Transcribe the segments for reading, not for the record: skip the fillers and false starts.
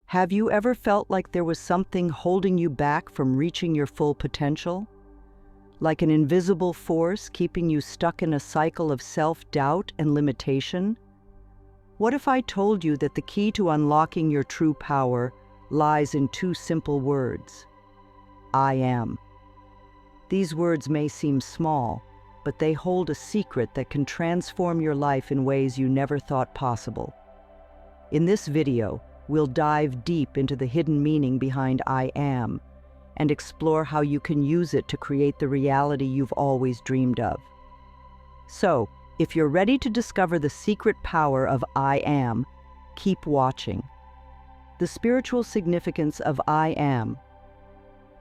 Have you ever felt like there was something holding you back from reaching your full potential? Like an invisible force keeping you stuck in a cycle of self-doubt and limitation? What if I told you that the key to unlocking your true power lies in two simple words? I am. These words may seem small, but they hold a secret that can transform your life in ways you never thought possible. In this video, we'll dive deep into the hidden meaning behind I am and explore how you can use it to create the reality you've always dreamed of. So, if you're ready to discover the secret power of I am, keep watching. The spiritual significance of I am.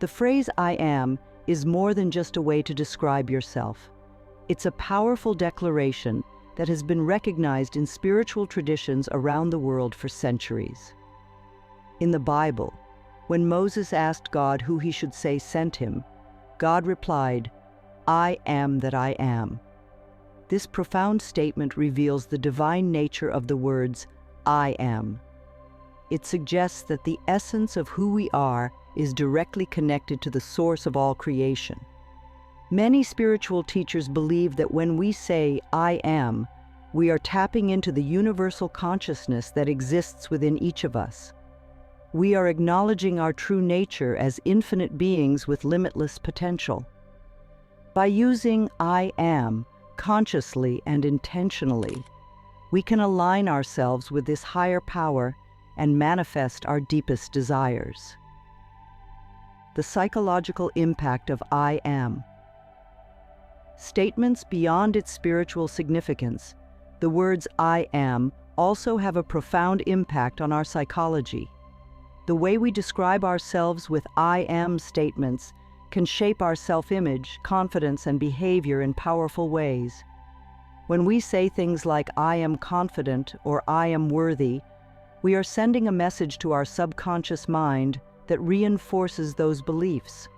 The phrase I am is more than just a way to describe yourself. It's a powerful declaration that has been recognized in spiritual traditions around the world for centuries. In the Bible, when Moses asked God who he should say sent him, God replied, "I am that I am." This profound statement reveals the divine nature of the words, I am. It suggests that the essence of who we are is directly connected to the source of all creation. Many spiritual teachers believe that when we say, I am, we are tapping into the universal consciousness that exists within each of us. We are acknowledging our true nature as infinite beings with limitless potential. By using I am consciously and intentionally, we can align ourselves with this higher power and manifest our deepest desires. The psychological impact of I am. Statements beyond its spiritual significance, the words I am also have a profound impact on our psychology. The way we describe ourselves with I am statements can shape our self-image, confidence, and behavior in powerful ways. When we say things like I am confident or I am worthy, we are sending a message to our subconscious mind that reinforces those beliefs.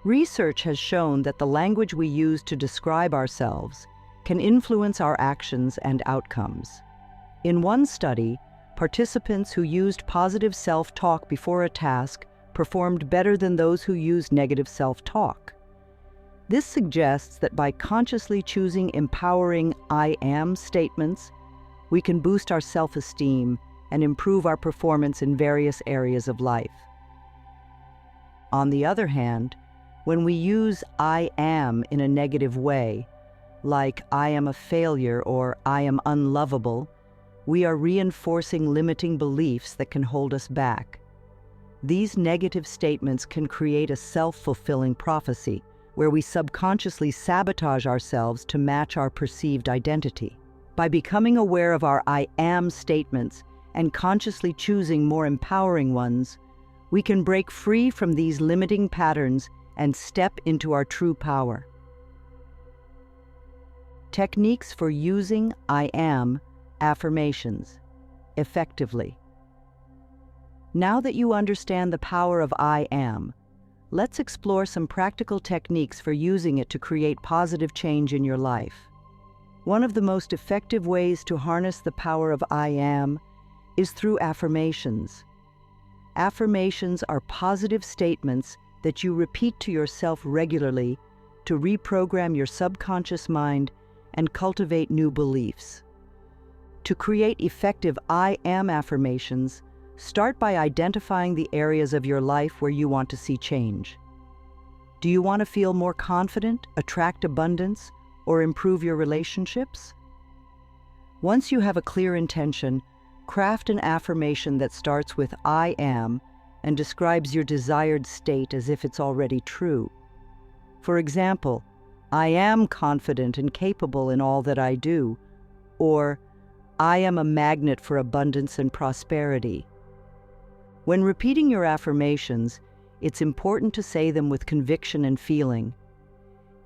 Research has shown that the language we use to describe ourselves can influence our actions and outcomes. In one study, participants who used positive self-talk before a task performed better than those who used negative self-talk. This suggests that by consciously choosing empowering I am statements, we can boost our self-esteem and improve our performance in various areas of life. On the other hand, when we use I am in a negative way, like I am a failure or I am unlovable, we are reinforcing limiting beliefs that can hold us back. These negative statements can create a self-fulfilling prophecy, where we subconsciously sabotage ourselves to match our perceived identity. By becoming aware of our I am statements and consciously choosing more empowering ones, we can break free from these limiting patterns and step into our true power. Techniques for using I am affirmations effectively. Now that you understand the power of I am, let's explore some practical techniques for using it to create positive change in your life. One of the most effective ways to harness the power of I am is through affirmations. Affirmations are positive statements that you repeat to yourself regularly to reprogram your subconscious mind and cultivate new beliefs. To create effective I am affirmations, start by identifying the areas of your life where you want to see change. Do you want to feel more confident, attract abundance, or improve your relationships? Once you have a clear intention, craft an affirmation that starts with I am and describes your desired state as if it's already true. For example, I am confident and capable in all that I do, or I am a magnet for abundance and prosperity. When repeating your affirmations, it's important to say them with conviction and feeling.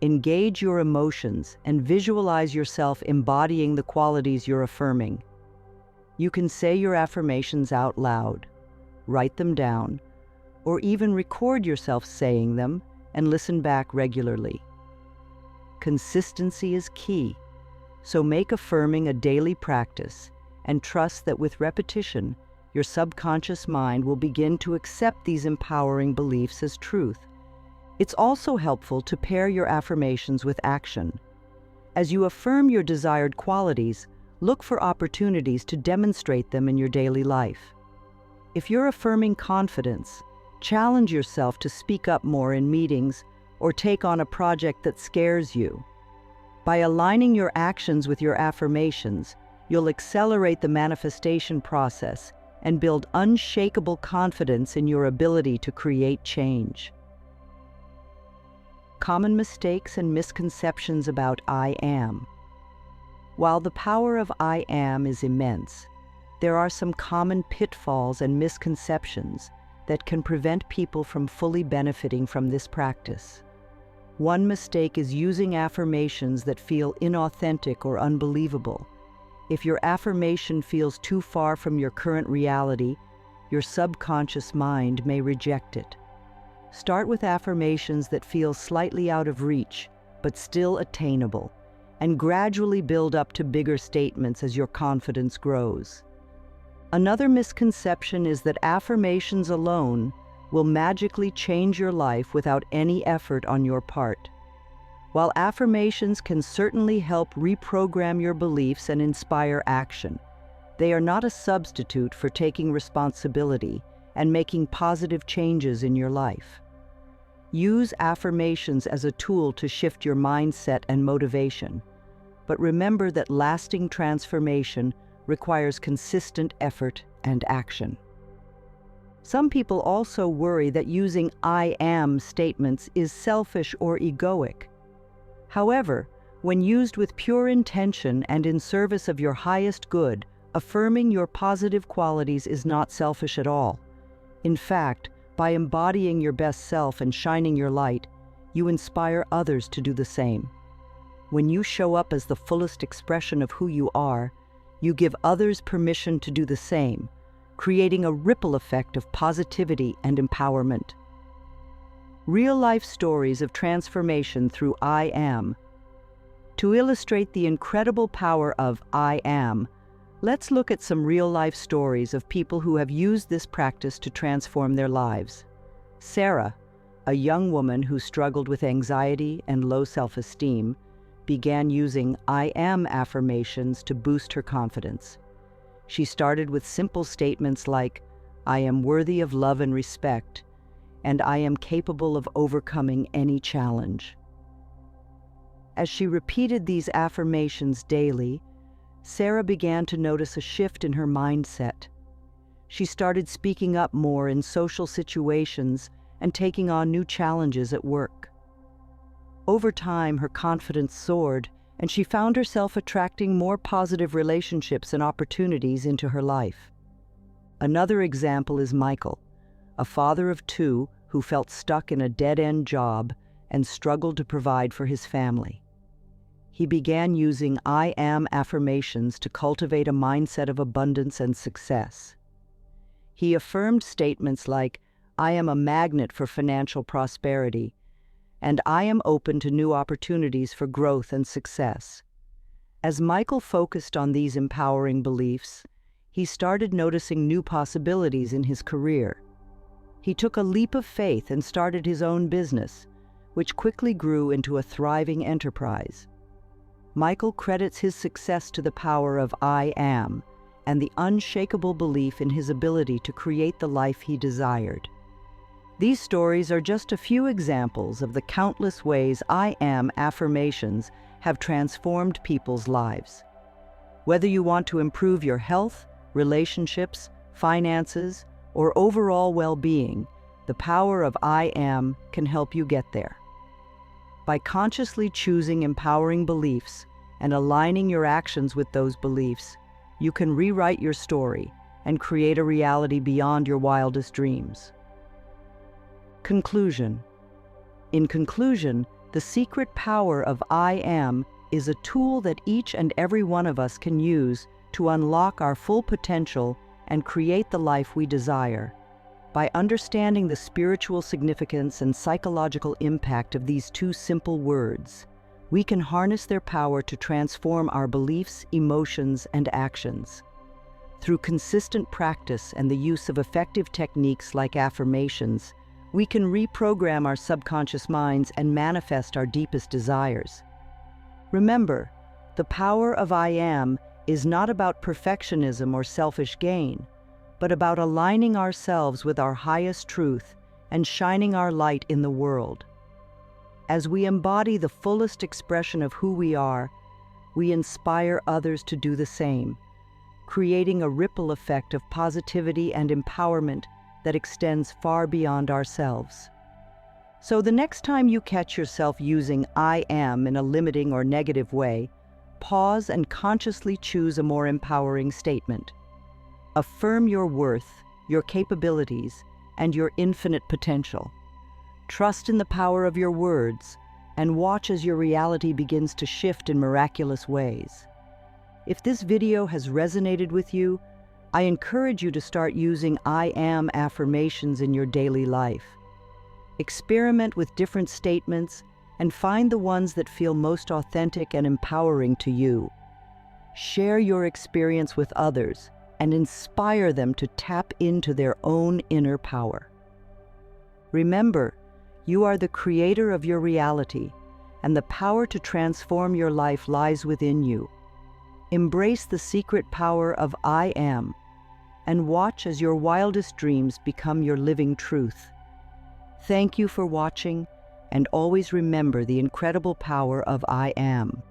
Engage your emotions and visualize yourself embodying the qualities you're affirming. You can say your affirmations out loud, write them down, or even record yourself saying them and listen back regularly. Consistency is key, so make affirming a daily practice and trust that with repetition, your subconscious mind will begin to accept these empowering beliefs as truth. It's also helpful to pair your affirmations with action. As you affirm your desired qualities, look for opportunities to demonstrate them in your daily life. If you're affirming confidence, challenge yourself to speak up more in meetings or take on a project that scares you. By aligning your actions with your affirmations, you'll accelerate the manifestation process and build unshakable confidence in your ability to create change. Common mistakes and misconceptions about I am. While the power of I am is immense, there are some common pitfalls and misconceptions that can prevent people from fully benefiting from this practice. One mistake is using affirmations that feel inauthentic or unbelievable. If your affirmation feels too far from your current reality, your subconscious mind may reject it. Start with affirmations that feel slightly out of reach, but still attainable, and gradually build up to bigger statements as your confidence grows. Another misconception is that affirmations alone will magically change your life without any effort on your part. While affirmations can certainly help reprogram your beliefs and inspire action, they are not a substitute for taking responsibility and making positive changes in your life. Use affirmations as a tool to shift your mindset and motivation, but remember that lasting transformation requires consistent effort and action. Some people also worry that using I am statements is selfish or egoic. However, when used with pure intention and in service of your highest good, affirming your positive qualities is not selfish at all. In fact, by embodying your best self and shining your light, you inspire others to do the same. When you show up as the fullest expression of who you are, you give others permission to do the same, creating a ripple effect of positivity and empowerment. Real-life stories of transformation through I am. To illustrate the incredible power of I am, let's look at some real-life stories of people who have used this practice to transform their lives. Sarah, a young woman who struggled with anxiety and low self-esteem, began using I am affirmations to boost her confidence. She started with simple statements like, I am worthy of love and respect, and I am capable of overcoming any challenge. As she repeated these affirmations daily, Sarah began to notice a shift in her mindset. She started speaking up more in social situations and taking on new challenges at work. Over time, her confidence soared, and she found herself attracting more positive relationships and opportunities into her life. Another example is Michael, a father of two who felt stuck in a dead-end job and struggled to provide for his family. He began using I am affirmations to cultivate a mindset of abundance and success. He affirmed statements like, I am a magnet for financial prosperity, and I am open to new opportunities for growth and success. As Michael focused on these empowering beliefs, he started noticing new possibilities in his career. He took a leap of faith and started his own business, which quickly grew into a thriving enterprise. Michael credits his success to the power of I am and the unshakable belief in his ability to create the life he desired. These stories are just a few examples of the countless ways I am affirmations have transformed people's lives. Whether you want to improve your health, relationships, finances, or overall well-being, the power of I am can help you get there. By consciously choosing empowering beliefs and aligning your actions with those beliefs, you can rewrite your story and create a reality beyond your wildest dreams. Conclusion. In conclusion, the secret power of I am is a tool that each and every one of us can use to unlock our full potential and create the life we desire. By understanding the spiritual significance and psychological impact of these two simple words, we can harness their power to transform our beliefs, emotions, and actions. Through consistent practice and the use of effective techniques like affirmations, we can reprogram our subconscious minds and manifest our deepest desires. Remember, the power of I Am is not about perfectionism or selfish gain, but about aligning ourselves with our highest truth and shining our light in the world. As we embody the fullest expression of who we are, we inspire others to do the same, creating a ripple effect of positivity and empowerment that extends far beyond ourselves. So the next time you catch yourself using I am in a limiting or negative way, pause and consciously choose a more empowering statement. Affirm your worth, your capabilities, and your infinite potential. Trust in the power of your words and watch as your reality begins to shift in miraculous ways. If this video has resonated with you, I encourage you to start using I am affirmations in your daily life. Experiment with different statements and find the ones that feel most authentic and empowering to you. Share your experience with others and inspire them to tap into their own inner power. Remember, you are the creator of your reality, and the power to transform your life lies within you. Embrace the secret power of I am, and watch as your wildest dreams become your living truth. Thank you for watching, and always remember the incredible power of I am.